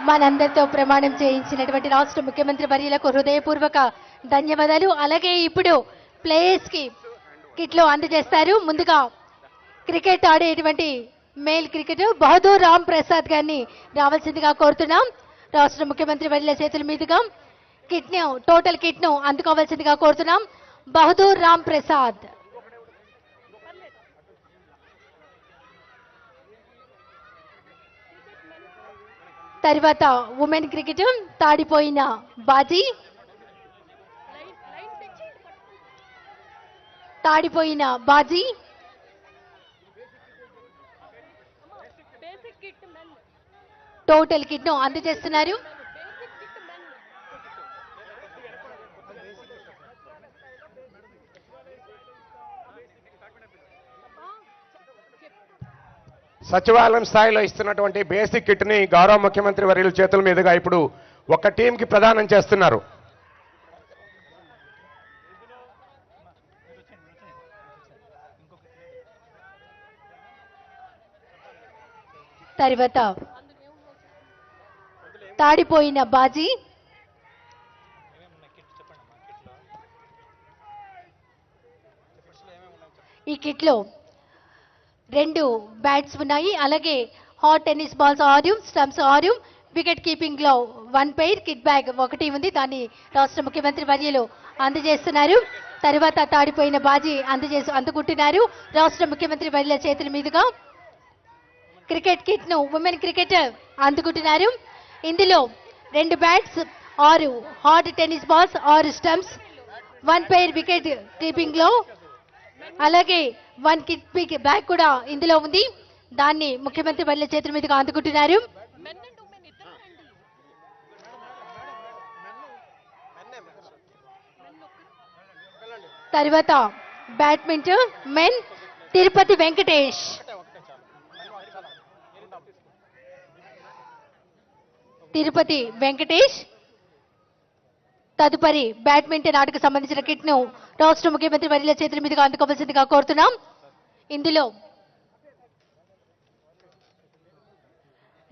మనందరితో ప్రమాణం చేయించినటువంటి రాష్ట్ర ముఖ్యమంత్రి వర్యులకు హృదయపూర్వక ధన్యవాదాలు. అలాగే ఇప్పుడు ప్లేయర్స్ కి కిట్లు అందజేస్తారు. ముందుగా క్రికెట్ ఆడేటువంటి మేల్ క్రికెటర్ బహదూర్ రామ్ ప్రసాద్ గారిని రావాల్సిందిగా కోరుతున్నాం. రాష్ట్ర ముఖ్యమంత్రి వర్యుల చేతుల మీదుగా టోటల్ కిట్ ను అందుకోవాల్సిందిగా కోరుతున్నాం. బహదూర్ రామ్ ప్రసాద్. తర్వాత women cricket తాడిపోయిన bhaji. Total kit ను అందజేస్తున్నారు. సచివాలయం స్థాయిలో ఇస్తున్నటువంటి బేసిక్ కిట్ ని గౌరవ ముఖ్యమంత్రి వర్యుల చేతుల మీదుగా ఇప్పుడు ఒక టీంకి ప్రదానం చేస్తున్నారు. తర్వాత తాడిపోయిన బాజీ. ఈ కిట్ లో 2 బ్యాట్స్ ఉన్నాయి. అలాగే hot tennis balls 6, stumps 6, wicket keeping లో 1 పెయిర్, కిట్ బ్యాగ్ 1 ఉంది. దాన్ని రాష్ట్ర ముఖ్యమంత్రి వర్యులు అందజేస్తున్నారు. తర్వాత తాడిపోయిన బాజీ అందుకుంటున్నారు. రాష్ట్ర ముఖ్యమంత్రి వర్యుల చేతుల మీదుగా క్రికెట్ కిట్ ను ఉమెన్ క్రికెటర్ అందుకుంటున్నారు. ఇందులో 2 bats, 6 hot tennis balls, 6 stumps, 1 pair wicket keeping లో, అలాగే 1 కిట్ బ్యాగ్ కూడా ఇందులో ఉంది. దాన్ని ముఖ్యమంత్రి వర్యుల చేతుల మీదుగా అందుకుంటున్నారు. తర్వాత బ్యాడ్మింటన్ మెన్ తిరుపతి వెంకటేష్. తదుపరి బ్యాడ్మింటన్ ఆటకు సంబంధించిన కిట్ ను రాష్ట్ర ముఖ్యమంత్రి వర్యుల చేతుల మీదుగా అందుకోవాల్సిందిగా కోరుతున్నాం. ఇందులో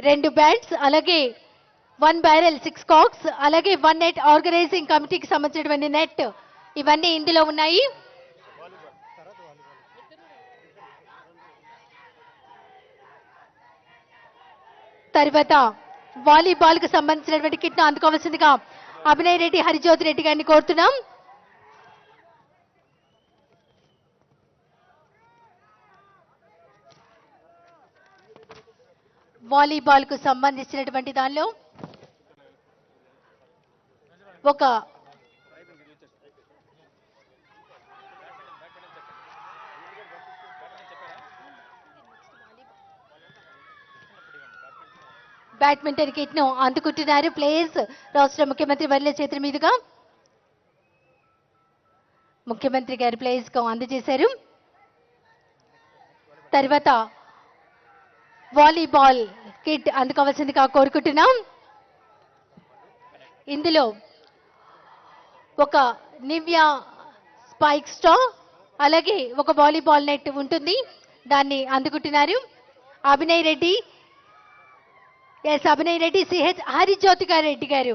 2 బ్యాట్స్, అలాగే 1 బ్యారెల్, 6 కాక్స్, అలాగే 1 నెట్, ఆర్గనైజింగ్ కమిటీకి సంబంధించినటువంటి నెట్, ఇవన్నీ ఇందులో ఉన్నాయి. తర్వాత వాలీబాల్ కు సంబంధించినటువంటి కిట్ ను అందుకోవాల్సిందిగా అభినయ్ రెడ్డి, హరిజ్యోతి రెడ్డి గారిని కోరుతున్నాం. వాలీబాల్ కు సంబంధించినటువంటి దానిలో ఒక బ్యాడ్మింటన్ కిట్ ను అందుకుంటున్నారు ప్లేయర్స్ రాష్ట్ర ముఖ్యమంత్రి వర్యుల చేతుల మీదుగా. ముఖ్యమంత్రి గారి ప్లేయర్స్ కు అందజేశారు. తర్వాత వాలీబాల్ కిట్ అందుకోవాల్సిందిగా కోరుకుంటున్నాం. ఇందులో ఒక నివ్యా స్పైక్ స్టా, అలాగే ఒక వాలీబాల్ నెట్ ఉంటుంది. దాన్ని అందుకుంటున్నారు. అభినయ్ రెడ్డి, సిహెచ్ హరిజ్యోతిగా రెడ్డి గారు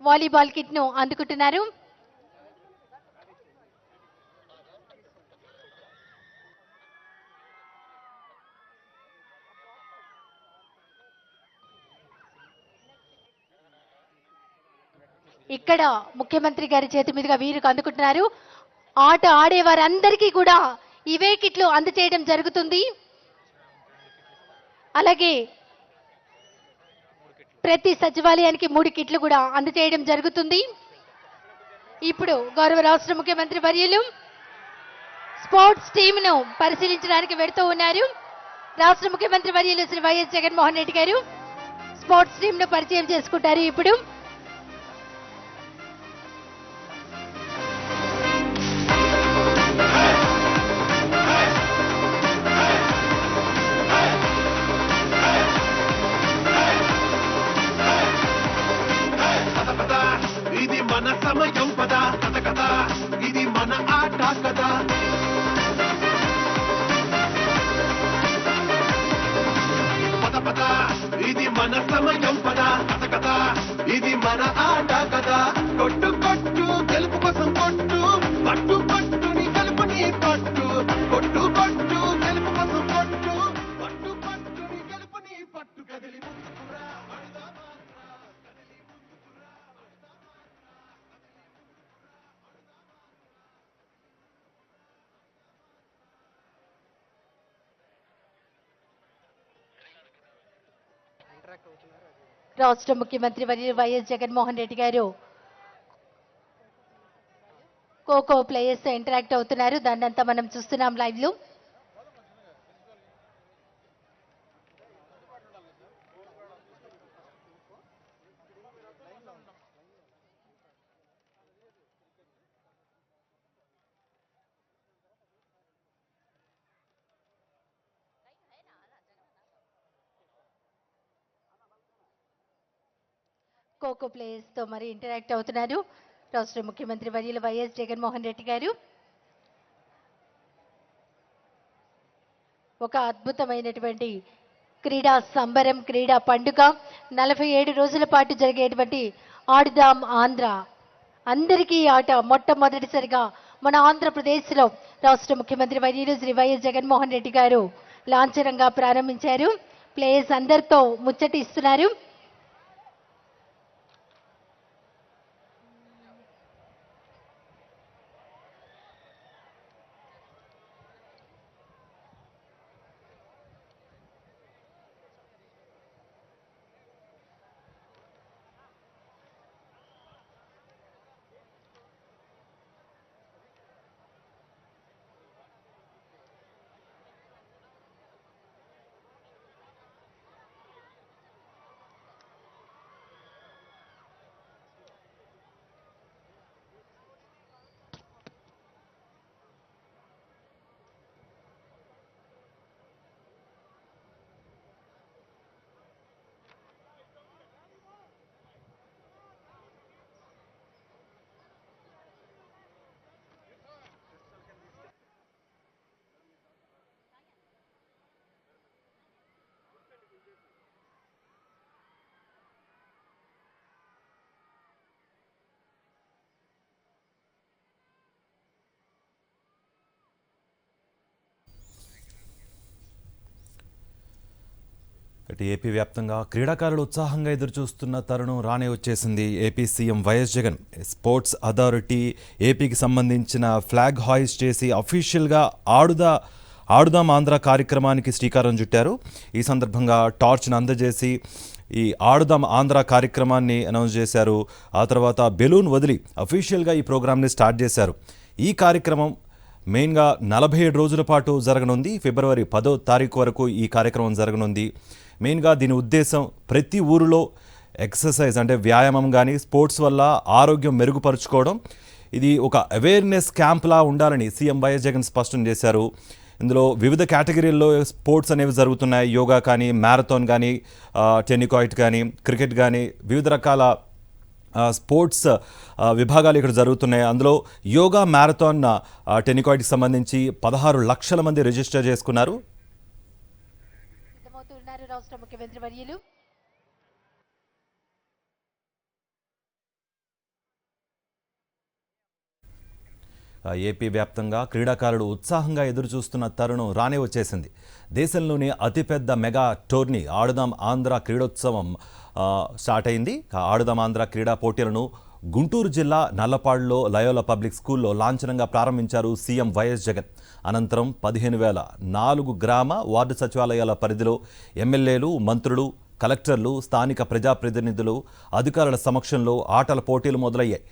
వాలీబాల్ కిట్ ను అందుకుంటున్నారు. ఇక్కడ ముఖ్యమంత్రి గారి చేతి మీదుగా వీరికి అందుకుంటున్నారు. ఆట ఆడే వారందరికీ కూడా ఇవే కిట్లు అందజేయడం జరుగుతుంది. అలాగే ప్రతి సచివాలయానికి 3 కిట్లు కూడా అందజేయడం జరుగుతుంది. ఇప్పుడు గౌరవ రాష్ట్ర ముఖ్యమంత్రి వర్యులు స్పోర్ట్స్ టీమ్ ను పరిశీలించడానికి వెడుతూ ఉన్నారు. రాష్ట్ర ముఖ్యమంత్రి వర్యులు శ్రీ వైఎస్ జగన్మోహన్ రెడ్డి గారు స్పోర్ట్స్ టీమ్ ను పరిచయం చేసుకుంటారు. ఇప్పుడు మన సమయం పద కథ కథ, ఇది మన ఆట కదా. పద పద, ఇది మన సమయం. సమయం పదా కథ కథ ఇది మన ఆట కదా కొట్టు కొట్టు గెలుపు కోసం కొట్టు పట్టు పట్టుని గెలుపుని పట్టు కొట్టు కొట్టు గెలుపు కోసం కొట్టు పట్టు పట్టుని గెలుపుని పట్టు కదిలి ముందుకురా రాష్ట్ర ముఖ్యమంత్రి వర్యులు వైఎస్ జగన్మోహన్ రెడ్డి గారు ఖోఖో ప్లేయర్స్ తో ఇంటరాక్ట్ అవుతున్నారు. దాన్ని అంతా మనం చూస్తున్నాం లైవ్ లో. ఖోఖో ప్లేయర్స్ తో మరి ఇంటరాక్ట్ అవుతున్నారు రాష్ట్ర ముఖ్యమంత్రి వర్యులు వైఎస్ జగన్మోహన్ రెడ్డి గారు. ఒక అద్భుతమైనటువంటి క్రీడా సంబరం, క్రీడా పండుగ 47 రోజుల పాటు జరిగేటువంటి ఆడుదాం ఆంధ్ర. అందరికీ ఆట మొట్టమొదటిసారిగా మన ఆంధ్రప్రదేశ్లో రాష్ట్ర ముఖ్యమంత్రి వర్యులు శ్రీ వైఎస్ జగన్మోహన్ రెడ్డి గారు లాంఛనంగా ప్రారంభించారు. ప్లేయర్స్ అందరితో ముచ్చటిస్తున్నారు. ఇటు ఏపీ వ్యాప్తంగా క్రీడాకారులు ఉత్సాహంగా ఎదురుచూస్తున్న తరుణం రానే వచ్చేసింది. AP CM YS Jagan sports authority ఏపీకి సంబంధించిన ఫ్లాగ్ హాయిస్ట్ చేసి అఫీషియల్గా ఆడుదాం ఆంధ్ర కార్యక్రమానికి శ్రీకారం చుట్టారు. ఈ సందర్భంగా టార్చ్ను అందజేసి ఈ ఆడుదాం ఆంధ్ర కార్యక్రమాన్ని అనౌన్స్ చేశారు. ఆ తర్వాత బెలూన్ వదిలి అఫీషియల్గా ఈ ప్రోగ్రామ్ని స్టార్ట్ చేశారు. ఈ కార్యక్రమం మెయిన్గా 47 రోజుల పాటు జరగనుంది. ఫిబ్రవరి 10వ తారీఖు వరకు ఈ కార్యక్రమం జరగనుంది. మెయిన్గా దీని ఉద్దేశం ప్రతి ఊరిలో ఎక్సర్సైజ్ అంటే వ్యాయామం కానీ స్పోర్ట్స్ వల్ల ఆరోగ్యం మెరుగుపరుచుకోవడం, ఇది ఒక అవేర్నెస్ క్యాంప్లా ఉండాలని సీఎం వైఎస్ జగన్ స్పష్టం చేశారు. ఇందులో వివిధ కేటగిరీల్లో స్పోర్ట్స్ అనేవి జరుగుతున్నాయి. యోగా కానీ, మ్యారథాన్ కానీ, టెన్నికాయిట్ కానీ, క్రికెట్ కానీ, వివిధ రకాల స్పోర్ట్స్ విభాగాలు ఇక్కడ జరుగుతున్నాయి. అందులో యోగా, మ్యారథాన్, టెన్నికాయిట్కి సంబంధించి 16 లక్షల మంది రిజిస్టర్ చేసుకున్నారు. రాష్ట్ర ముఖ్యమంత్రి వర్యులు ఏపీ వ్యాప్తంగా క్రీడాకారులు ఉత్సాహంగా ఎదురుచూస్తున్న తరుణం రానే వచ్చేసింది. దేశంలోని అతిపెద్ద మెగా టోర్నీ ఆడుదాం ఆంధ్ర క్రీడోత్సవం స్టార్ట్ అయింది. ఆడుదాం ఆంధ్ర క్రీడా పోటీలను గుంటూరు జిల్లా నల్లపాడులో లయోలా పబ్లిక్ స్కూల్లో లాంఛనంగా ప్రారంభించారు సీఎం వైఎస్ జగన్. అనంతరం 15,004 గ్రామ వార్డు సచివాలయాల పరిధిలో ఎమ్మెల్యేలు, మంత్రులు, కలెక్టర్లు, స్థానిక ప్రజాప్రతినిధులు, అధికారుల సమక్షంలో ఆటల పోటీలు మొదలయ్యాయి.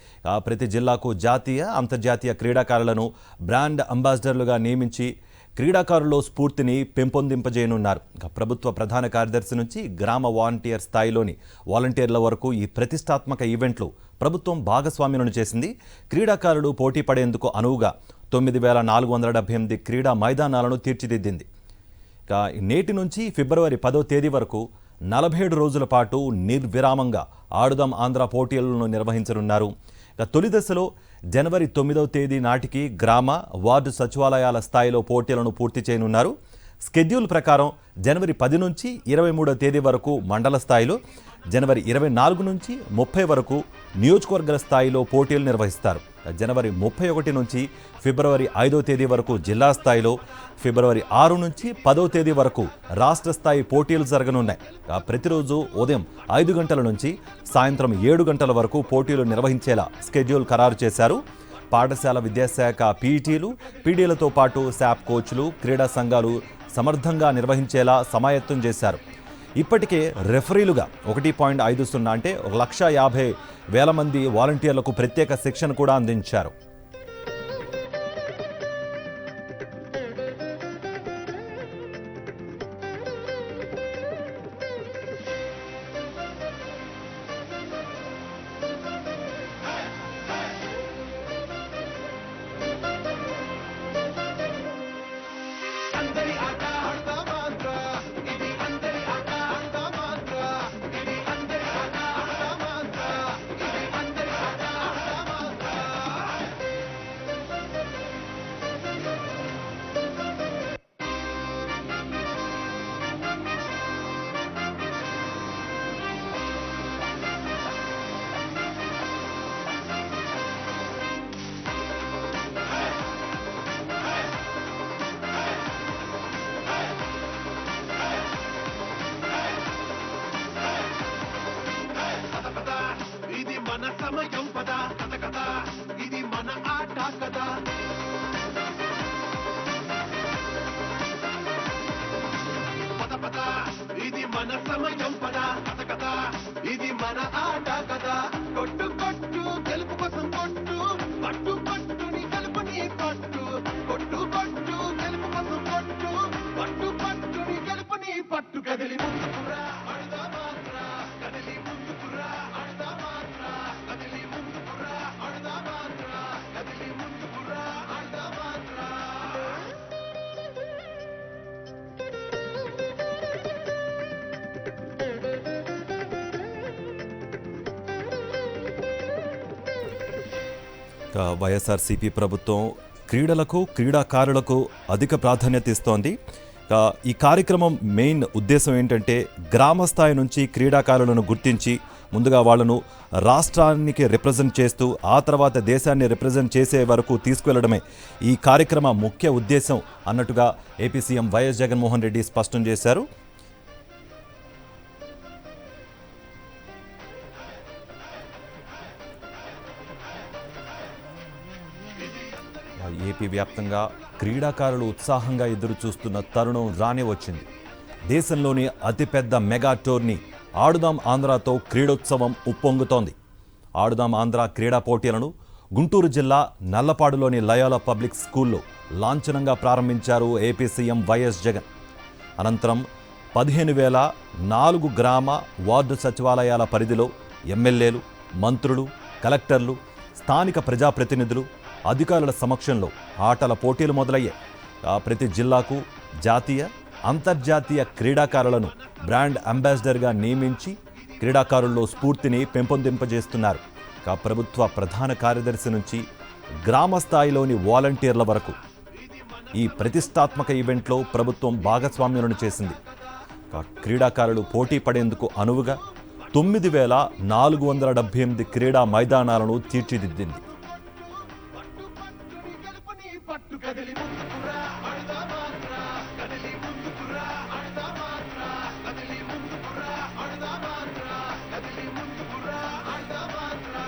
ప్రతి జిల్లాకు జాతీయ, అంతర్జాతీయ క్రీడాకారులను బ్రాండ్ అంబాసిడర్లుగా నియమించి క్రీడాకారుల్లో స్ఫూర్తిని పెంపొందింపజేయనున్నారు. ప్రభుత్వ ప్రధాన కార్యదర్శి నుంచి గ్రామ వాలంటీర్ స్థాయిలోని వాలంటీర్ల వరకు ఈ ప్రతిష్టాత్మక ఈవెంట్లు ప్రభుత్వం భాగస్వామ్యులను చేసింది. క్రీడాకారులు పోటీ పడేందుకు అనువుగా 9,478 క్రీడా మైదానాలను తీర్చిదిద్దింది. నేటి నుంచి ఫిబ్రవరి 10వ తేదీ వరకు 47 రోజుల పాటు నిర్విరామంగా ఆడుదాం ఆంధ్ర పోటీలను నిర్వహించనున్నారు. తొలి దశలో జనవరి 9వ తేదీ నాటికి గ్రామ, వార్డు సచివాలయాల స్థాయిలో పోటీలను పూర్తి చేయనున్నారు. స్కెడ్యూల్ ప్రకారం జనవరి 10 నుంచి 23వ తేదీ వరకు మండల స్థాయిలో, జనవరి 24 నుంచి 30 వరకు నియోజకవర్గాల స్థాయిలో పోటీలు నిర్వహిస్తారు. జనవరి 31 నుంచి ఫిబ్రవరి 5వ తేదీ వరకు జిల్లా స్థాయిలో, ఫిబ్రవరి 6 నుంచి 10వ తేదీ వరకు రాష్ట్ర స్థాయి పోటీలు జరగనున్నాయి. ప్రతిరోజు ఉదయం 5 గంటల నుంచి సాయంత్రం 7 గంటల వరకు పోటీలు నిర్వహించేలా స్కెడ్యూల్ ఖరారు చేశారు. పాఠశాల విద్యాశాఖ పీఈటీలు, పీడీలతో పాటు శాప్ కోచ్లు, క్రీడా సంఘాలు సమర్థంగా నిర్వహించేలా సమాయత్తం చేశారు. ఇప్పటికే రెఫరీలుగా 1.50 అంటే 1,50,000 మంది వాలంటీర్లకు ప్రత్యేక శిక్షణ కూడా అందించారు. అందరి ఆట ఆడదామాంద్రా, ఇది అందరి ఆట ఆడదామాంద్రా, ఇది అందరి ఆట ఆడదామాంద్రా, ఇది అందరి ఆట ఆడదామాంద్రా. పద ఇది మన సమయం పద కథ కథ ఇది మన ఆట కదా. పద ఇది మన సమయం పద కథ కథ ఇది మన ఆట కదా. కొట్టు కొట్టు గెలుపు కోసం కొట్టు, పట్టు పట్టుని గెలుపుని పట్టు. కొట్టు కొట్టు గెలుపు కోసం కొట్టు, పట్టు పట్టుని గెలుపుని పట్టు. కదిలి ముందుకురా అడుదామాత్రా, కదిలి ముందుకురా అడుదామాత్రా, కదిలి ముందుకురా అడుదామాత్రా, కదిలి ముందుకురా అడుదామాత్రా. వైఎస్ఆర్సీపీ ప్రభుత్వం క్రీడలకు, క్రీడాకారులకు అధిక ప్రాధాన్యత ఇస్తోంది. ఈ కార్యక్రమం మెయిన్ ఉద్దేశం ఏంటంటే గ్రామ స్థాయి నుంచి క్రీడాకారులను గుర్తించి ముందుగా వాళ్ళను రాష్ట్రానికి రిప్రజెంట్ చేస్తూ ఆ తర్వాత దేశాన్ని రిప్రజెంట్ చేసే వరకు తీసుకువెళ్లడమే ఈ కార్యక్రమ ముఖ్య ఉద్దేశం అన్నట్టుగా AP CM YS Jaganmohan Reddy స్పష్టం చేశారు. ఏపీ వ్యాప్తంగా క్రీడాకారులు ఉత్సాహంగా ఎదురు చూస్తున్న తరుణం రానే వచ్చింది. దేశంలోని అతిపెద్ద మెగా టోర్నీ ఆడుదాం ఆంధ్రాతో క్రీడోత్సవం ఉప్పొంగుతోంది. ఆడుదాం ఆంధ్ర క్రీడా పోటీలను గుంటూరు జిల్లా నల్లపాడులోని లయోలా పబ్లిక్ స్కూల్లో లాంఛనంగా ప్రారంభించారు ఏపీ సీఎం వైఎస్ జగన్. అనంతరం 15,004 గ్రామ వార్డు సచివాలయాల పరిధిలో ఎమ్మెల్యేలు, మంత్రులు, కలెక్టర్లు, స్థానిక ప్రజాప్రతినిధులు, అధికారుల సమక్షంలో ఆటల పోటీలు మొదలయ్యాయి. ప్రతి జిల్లాకు జాతీయ, అంతర్జాతీయ క్రీడాకారులను బ్రాండ్ అంబాసిడర్గా నియమించి క్రీడాకారుల్లో స్ఫూర్తిని పెంపొందింపజేస్తున్నారు. ప్రభుత్వ ప్రధాన కార్యదర్శి నుంచి గ్రామ స్థాయిలోని వాలంటీర్ల వరకు ఈ ప్రతిష్టాత్మక ఈవెంట్లో ప్రభుత్వం భాగస్వామ్యులను చేసింది. క్రీడాకారులు పోటీ పడేందుకు అనువుగా 9,478 క్రీడా మైదానాలను తీర్చిదిద్దింది. పట్టు కదిలి ముందుకురా అడుదామాత్రా, కదిలి ముందుకురా అడుదామాత్రా, కదిలి ముందుకురా అడుదామాత్రా, కదిలి ముందుకురా అడుదామాత్రా.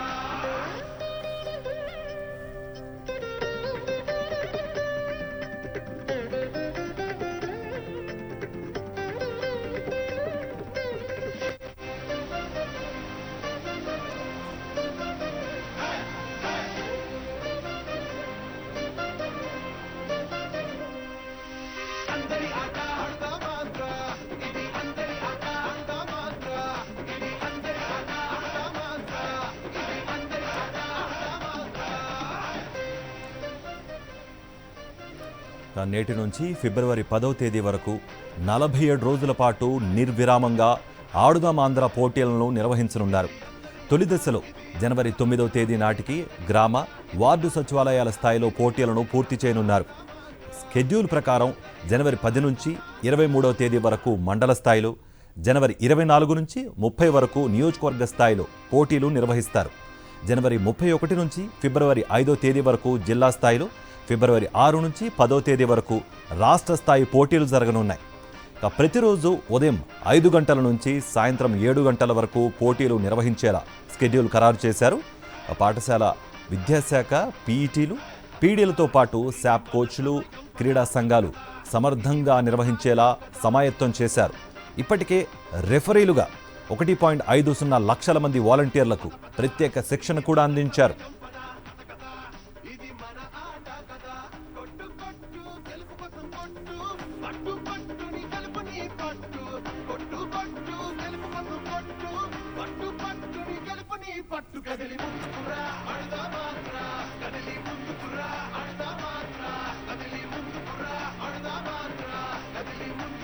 అందరి ఆట ఆడదామాంద్రా, ఇది అందరి ఆట ఆడదామాంద్రా, ఇది అందరి ఆట ఆడదామాంద్రా, ఇది అందరి ఆట ఆడదామాంద్రా. నేటి నుంచి ఫిబ్రవరి 10వ తేదీ వరకు 47 రోజుల పాటు నిర్విరామంగా ఆడుదాం ఆంధ్ర పోటీలను నిర్వహించనున్నారు. తొలి దశలో జనవరి 9వ తేదీ నాటికి గ్రామ, వార్డు సచివాలయాల స్థాయిలో పోటీలను పూర్తి చేయనున్నారు. షెడ్యూల్ ప్రకారం జనవరి 10 నుంచి 23వ తేదీ వరకు మండల స్థాయిలో, జనవరి 24 నుంచి 30 వరకు నియోజకవర్గ స్థాయిలో పోటీలు నిర్వహిస్తారు. జనవరి 31 నుంచి ఫిబ్రవరి 5వ తేదీ వరకు జిల్లా స్థాయిలో, ఫిబ్రవరి 6 నుంచి 10వ తేదీ వరకు రాష్ట్ర స్థాయి పోటీలు జరగనున్నాయి. ఇక ప్రతిరోజు ఉదయం 5 గంటల నుంచి సాయంత్రం 7 గంటల వరకు పోటీలు నిర్వహించేలా షెడ్యూల్ ఖరారు చేశారు. పాఠశాల విద్యాశాఖ పీఈటీలు, పీడీలతో పాటు శాప్ కోచ్లు, క్రీడా సంఘాలు సమర్థంగా నిర్వహించేలా సమాయత్తం చేశారు. ఇప్పటికే రెఫరీలుగా 1.50 లక్షల మంది వాలంటీర్లకు ప్రత్యేక శిక్షణ కూడా అందించారు. పట్టు కదిలి ముందుకురా అడదా మాత్రా కదిలి ముందుకురా అడదా మాత్రా కదిలి ముందుకురా అడదా మాత్రా కదిలి ముందు